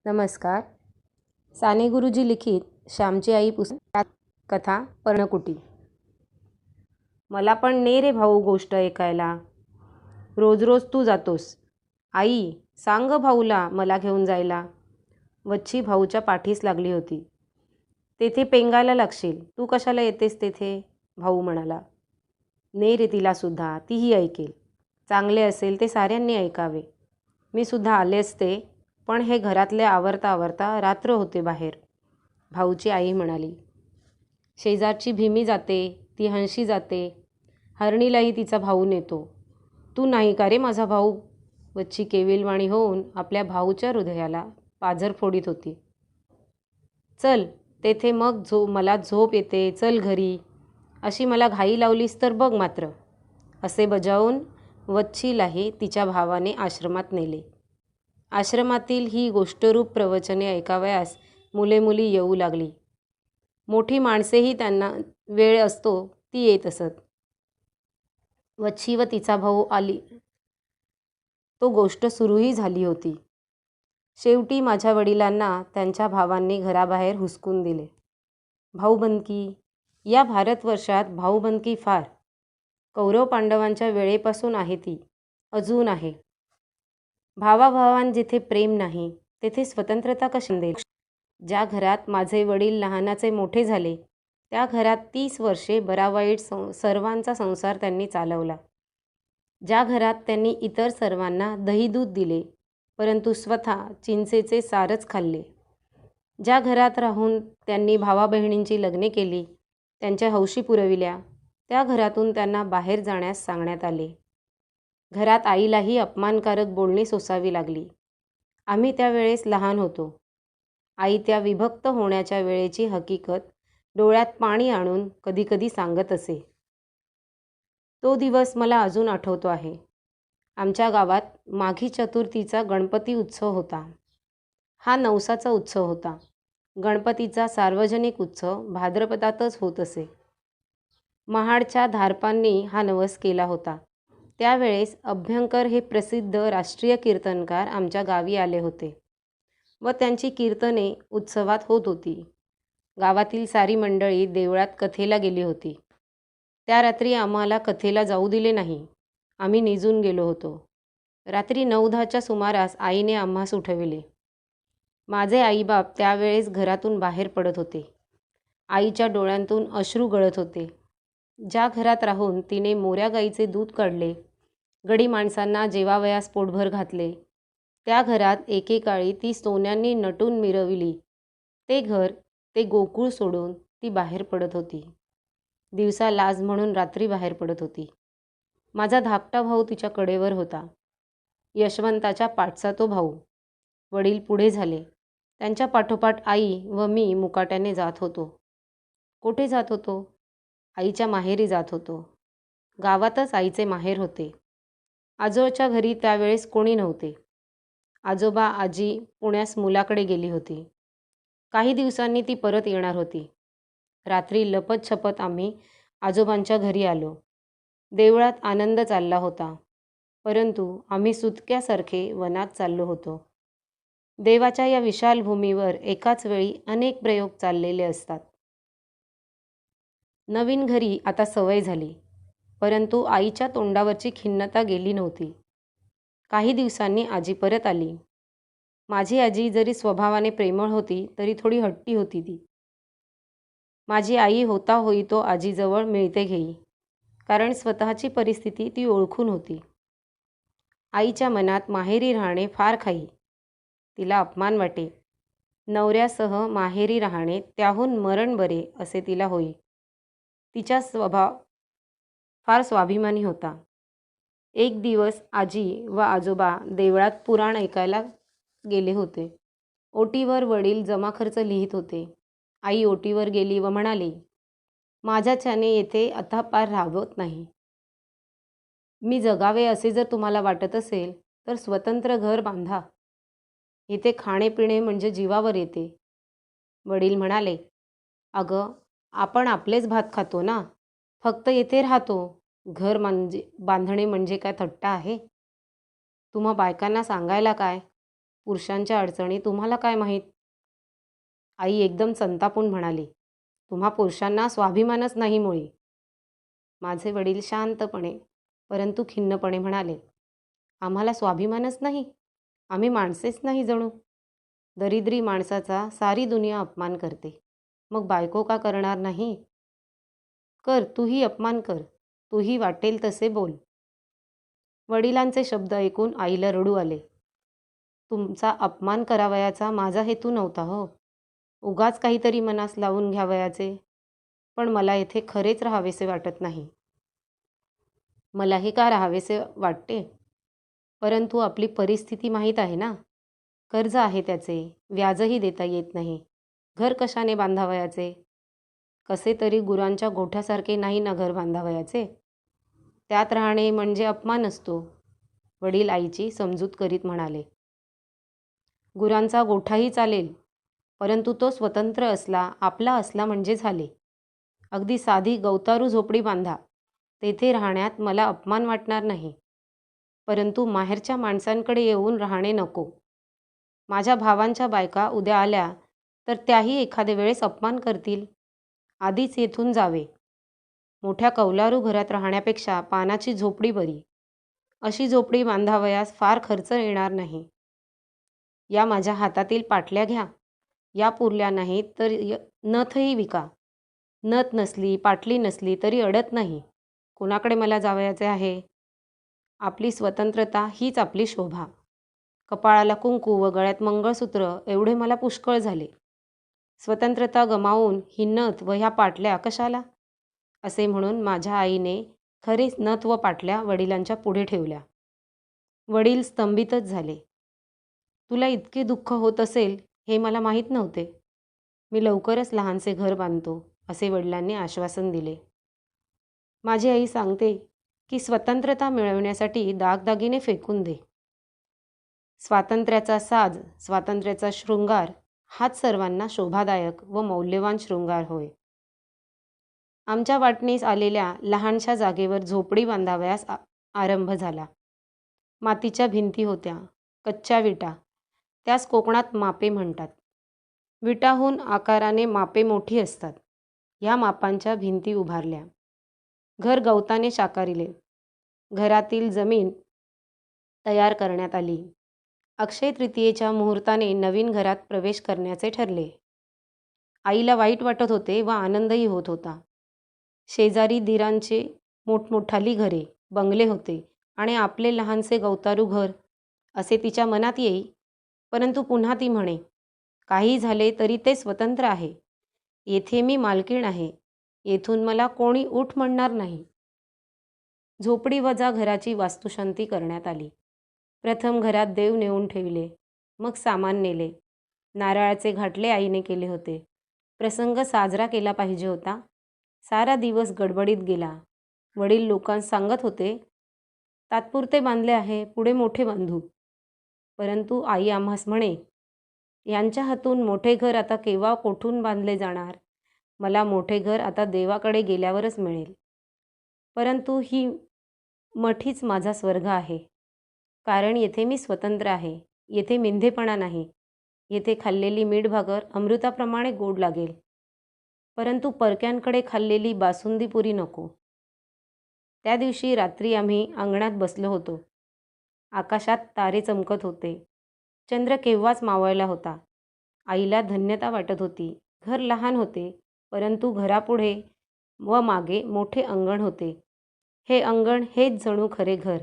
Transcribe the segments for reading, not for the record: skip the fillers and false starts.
नमस्कार. साने गुरुजी लिखित श्यामची आई पुस्तक कथा पर्णकुटी. मला पण ने रे भाऊ गोष्ट ऐकायला. रोज रोज तू जातोस. आई सांग भाऊला मला घेऊन जायला. वच्छी भाऊच्या पाठीस लागली होती. तेथे पेंगायला लागशील, तू कशाला येतेस तेथे, भाऊ म्हणाला. ने रे तिला सुद्धा, तीही ऐकेल. चांगले असेल ते साऱ्यांनी ऐकावे. मी सुद्धा आले असते, पण हे घरातले आवरता आवरता रात्र होते बाहेर, भाऊची आई म्हणाली. शेजारची भीमी जाते, ती हंशी जाते, हरणीलाही तिचा भाऊ नेतो. तू नाही का रे माझा भाऊ. वच्छी केविलवाणी होऊन आपल्या भाऊच्या हृदयाला पाझर फोडीत होती. चल तेथे मग मला झोप येते, चल घरी, अशी मला घाई लावलीस तर बघ मात्र, असे बजावून वच्छीलाही तिच्या भावाने आश्रमात नेले. आश्रमातील ही गोष्टरूप प्रवचने ऐकावयास मुले मुली येऊ लागली. मोठी माणसेही त्यांना वेळ असतो ती येत असत. वच्छी व तिचा भाऊ आली तो गोष्ट सुरूही झाली होती. शेवटी माझ्या वडिलांना त्यांच्या भावांनी घराबाहेर हुसकून दिले. भाऊबंदकी, या भारतवर्षात भाऊबंदकी फार. कौरव पांडवांच्या वेळेपासून आहे ती, अजून आहे. भावाभावांत जिथे प्रेम नाही तेथे स्वतंत्रता कशी देईल. ज्या घरात माझे वडील लहानाचे मोठे झाले त्या घरात 30 वर्षे बरावाईट सर्वांचा संसार त्यांनी चालवला. ज्या घरात त्यांनी इतर सर्वांना दहीदूध दिले, परंतु स्वतः चिंचेचे सारच खाल्ले. ज्या घरात राहून त्यांनी भावा बहिणींची लग्ने केली, त्यांच्या हौशी पुरविल्या, त्या घरातून त्यांना बाहेर जाण्यास सांगण्यात आले. घरात आईलाही अपमानकारक बोलणी सोसावी लागली. आम्ही त्यावेळेस लहान होतो. आई त्या विभक्त होण्याच्या वेळेची हकीकत डोळ्यात पाणी आणून कधीकधी सांगत असे. तो दिवस मला अजून आठवतो आहे. आमच्या गावात माघी चतुर्थीचा गणपती उत्सव होता. हा नवसाचा उत्सव होता. गणपतीचा सार्वजनिक उत्सव भाद्रपदातच होत असे. महाडच्या धारपांनी हा नवस केला होता. त्यावेळेस अभ्यंकर हे प्रसिद्ध राष्ट्रीय कीर्तनकार आमच्या गावी आले होते व त्यांची कीर्तने उत्सवात होत होती. गावातील सारी मंडळी देवळात कथेला गेली होती. त्या रात्री आम्हाला कथेला जाऊ दिले नाही. आम्ही निजून गेलो होतो. रात्री 9-10च्या सुमारास आईने आम्हास उठविले. माझे आईबाप त्यावेळेस घरातून बाहेर पडत होते. आईच्या डोळ्यांतून अश्रू गळत होते. ज्या घरात राहून तिने मोऱ्या गाईचे दूध काढले, गडी माणसांना जेवावयास पोटभर घातले, त्या घरात एकेकाळी ती सोन्यांनी नटून मिरविली, ते घर, ते गोकुळ सोडून ती बाहेर पडत होती. दिवसा लाज म्हणून रात्री बाहेर पडत होती. माझा धाकटा भाऊ तिच्या कडेवर होता. यशवंताच्या पाठचा तो भाऊ. वडील पुढे झाले. त्यांच्या पाठोपाठ आई व मी मुकाट्याने जात होतो. कोठे जात होतो? आईच्या माहेरी जात होतो. गावातच आईचे माहेर होते. आजोळच्या घरी त्यावेळेस कोणी नव्हते. आजोबा आजी पुण्यास मुलाकडे गेली होती. काही दिवसांनी ती परत येणार होती. रात्री लपत छपत आम्ही आजोबांच्या घरी आलो. देवळात आनंद चालला होता, परंतु आम्ही सुटक्यासारखे वनात चाललो होतो. देवाच्या या विशाल भूमीवर एकाच वेळी अनेक प्रयोग चाललेले असतात. नवीन घरी आता सवय झाली, परंतु आईच्या तोंडावरची खिन्नता गेली नव्हती. काही दिवसांनी आजी परत आली. माझी आजी जरी स्वभावाने प्रेमळ होती तरी थोडी हट्टी होती ती. माझी आई होता होई तो आजीजवळ मिळते घेई, कारण स्वतःची परिस्थिती ती ओळखून होती. आईच्या मनात माहेरी राहणे फार खाई. तिला अपमान वाटे. नवऱ्यासह माहेरी राहणे त्याहून मरण बरे असे तिला होई. तिचा स्वभाव फार स्वाभिमानी होता. एक दिवस आजी व आजोबा देवळात पुराण ऐकायला गेले होते. ओटीवर वडील जमाखर्च लिहित होते. आई ओटीवर गेली व म्हणाली, माझ्याच्याने येथे आता पार राहत नाही. मी जगावे असे जर तुम्हाला वाटत असेल तर स्वतंत्र घर बांधा. इथे खाणे पिणे म्हणजे जीवावर येते. वडील म्हणाले, अगं आपण आपलेच भात खातो ना, फक्त येथे राहतो. घर म्हणजे बांधणे म्हणजे काय थट्टा आहे? तुम्हा बायकांना सांगायला काय? पुरुषांच्या अडचणी तुम्हाला काय माहीत? आई एकदम संतापून म्हणाली, तुम्हा पुरुषांना स्वाभिमानच नाही मुळी. माझे वडील शांतपणे परंतु खिन्नपणे म्हणाले, आम्हाला स्वाभिमानच नाही? आम्ही माणसेच नाही जणू. दरिद्री माणसाचा सारी दुनिया अपमान करते. मग बायको का करणार नाही? कर, तूही अपमान कर. तूही वाटेल तसे बोल. वडिलांचे शब्द ऐकून आईला रडू आले. तुमचा अपमान करावयाचा माझा हेतू नव्हता हो. उगाच काहीतरी मनास लावून घ्यावयाचे. पण मला येथे खरेच राहावेसे वाटत नाही. मलाही का राहावेसे वाटते? परंतु आपली परिस्थिती माहीत आहे ना. कर्ज आहे त्याचे, व्याजही देता येत नाही. घर कशाने बांधावयाचे? कसे तरी गुरांच्या गोठ्यासारखे नाही ना घर बांधावयाचे. त्यात राहणे म्हणजे अपमान असतो. वडील आईची समजूत करीत म्हणाले. गुरांचा गोठाही चालेल, परंतु तो स्वतंत्र असला, आपला असला म्हणजे झाले. अगदी साधी गवतारू झोपडी बांधा. तेथे राहण्यात मला अपमान वाटणार नाही. परंतु माहेरच्या माणसांकडे येऊन राहणे नको. माझ्या भावांच्या बायका उद्या आल्या तर त्याही एखाद्या वेळेस अपमान करतील. आधीच येथून जावे. मोठ्या कौलारू घरात राहण्यापेक्षा पानाची झोपडी बरी. अशी झोपडी बांधावयास फार खर्च येणार नाही. या माझ्या हातातील पाटल्या घ्या. या पुरल्या नाहीत तर नथही विका. नथ नसली, पाटली नसली तरी अडत नाही. कुणाकडे मला जावयाचे आहे? आपली स्वतंत्रता हीच आपली शोभा. कपाळाला कुंकू व गळ्यात मंगळसूत्र एवढे मला पुष्कळ झाले. स्वतंत्रता गमावून ही नथ व ह्या पाटल्या कशाला? असे म्हणून माझ्या आईने खरेच नथ व पाटल्या वडिलांच्या पुढे ठेवल्या. वडील स्तंभितच झाले. तुला इतके दुःख होत असेल हे मला माहीत नव्हते. मी लवकरच लहानसे घर बांधतो, असे वडिलांनी आश्वासन दिले. माझी आई सांगते की स्वतंत्रता मिळवण्यासाठी दागदागिने फेकून दे. स्वातंत्र्याचा साज, स्वातंत्र्याचा शृंगार हाच सर्वांना शोभादायक व मौल्यवान शृंगार होय. आमच्या वाटणीस आलेल्या लहानशा जागेवर झोपडी बांधावयास आरंभ झाला. मातीच्या भिंती होत्या, कच्च्या विटा. त्यास कोकणात मापे म्हणतात. विटाहून आकाराने मापे मोठी असतात. ह्या मापांच्या भिंती उभारल्या. घर गवताने शाकारिले. घरातील जमीन तयार करण्यात आली. अक्षय तृतीयेच्या मुहूर्ताने नवीन घरात प्रवेश करण्याचे ठरले. आईला वाईट वाटत होते व आनंदही होत होता. शेजारी दिरांचे मोठमोठाली घरे, बंगले होते आणि आपले लहानसे गवतारू घर असे तिच्या मनात येई. परंतु पुन्हा ती म्हणे, काही झाले तरी ते स्वतंत्र आहे. येथे मी मालकीण आहे. येथून मला कोणी उठ म्हणणार नाही. झोपडी वजा घराची वास्तुशांती करण्यात आली. प्रथम घरात देव नेऊन ठेवले, मग सामान नेले. नारळाचे घाटले आईने केले होते. प्रसंग साजरा केला पाहिजे होता. सारा दिवस गडबडीत गेला. वडील लोकांस सांगत होते, तात्पुरते बांधले आहे, पुढे मोठे बांधू. परंतु आई आम्हास म्हणे, यांच्या हातून मोठे घर आता केव्हा कोठून बांधले जाणार? मला मोठे घर आता देवाकडे गेल्यावरच मिळेल. परंतु ही मठीच माझा स्वर्ग आहे. कारण येथे मी स्वतंत्र आहे. येथे मिंधेपणा नाही. येथे खाल्लेली मीठ भाकर अमृताप्रमाणे गोड लागेल. परंतु परक्यांकडे खाल्लेली बासुंदी पुरी नको. त्या दिवशी रात्री आम्ही अंगणात बसलो होतो. आकाशात तारे चमकत होते. चंद्र केव्हाच मावळला होता. आईला धन्यता वाटत होती. घर लहान होते, परंतु घरापुढे व मागे मोठे अंगण होते. हे अंगण हेच जणू खरे घर.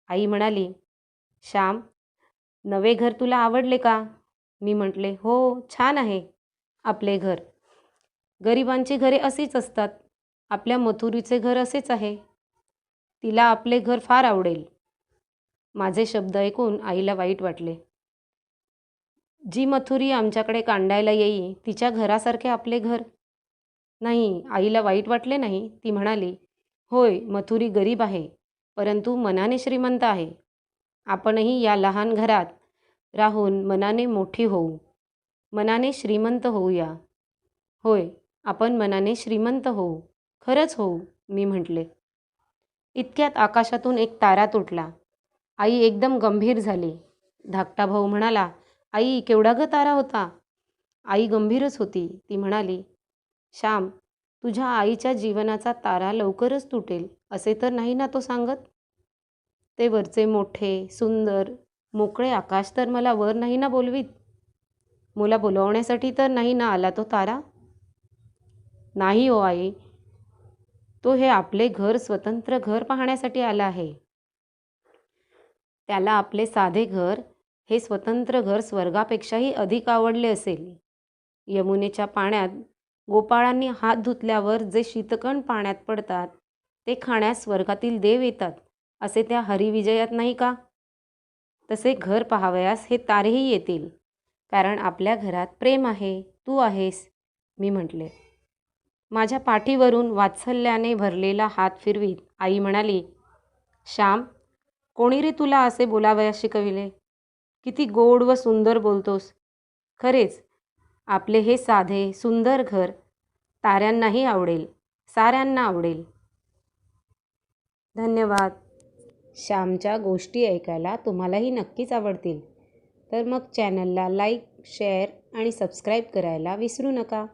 आई म्हणाली, श्याम, नवे घर तुला आवडले का? मी म्हटले, हो, छान आहे आपले घर. गरिबांची घरे अशीच असतात. आपल्या मथुरीचे घर असेच आहे. तिला आपले घर फार आवडेल. माझे शब्द ऐकून आईला वाईट वाटले. जी मथुरी आमच्याकडे कांडायला येई तिच्या घरासारखे आपले घर? नाही, आईला वाईट वाटले नाही. ती म्हणाली, होय, मथुरी गरीब आहे, परंतु मनाने श्रीमंत आहे. आपणही या लहान घरात राहून मनाने मोठी होऊ. मनाने श्रीमंत होऊया. होय, आपण मनाने श्रीमंत होऊ. खरंच होऊ, मी म्हटले. इतक्यात आकाशातून एक तारा तुटला. आई एकदम गंभीर झाली. धाकटा भाऊ म्हणाला, आई केवढा ग तारा होता? आई गंभीरच होती. ती म्हणाली, श्याम, तुझ्या आईच्या जीवनाचा तारा लवकरच तुटेल असे तर नाही ना तो सांगत? ते वरचे मोठे, सुंदर, मोकळे आकाश तर मला वर नाही ना बोलवीत? मला बोलवण्यासाठी तर नाही ना आला तो तारा? नाही हो आई, तो हे आपले घर, स्वतंत्र घर पाहण्यासाठी आला आहे. त्याला आपले साधे घर, हे स्वतंत्र घर स्वर्गापेक्षाही अधिक आवडले असेल. यमुनेच्या पाण्यात गोपाळांनी हात धुतल्यावर जे शीतकण पाण्यात पडतात ते खाण्यास स्वर्गातील देव येतात असे त्या हरिविजयात नाही का? तसे घर पाहावयास हे तारेही येतील, कारण आपल्या घरात प्रेम आहे, तू आहेस, मी म्हटले. माझ्या पाठीवरून वात्सल्याने भरलेला हात फिरवीत आई म्हणाली, श्याम, कोणी रे तुला असे बोलावयास शिकविले? किती गोड व सुंदर बोलतोस. खरेच आपले हे साधे सुंदर घर ताऱ्यांनाही आवडेल, साऱ्यांना आवडेल. धन्यवाद. श्यामच्या गोष्टी ऐकायला तुम्हालाही नक्कीच आवडतील. तर मग चॅनलला लाईक, शेअर आणि सबस्क्राईब करायला विसरू नका.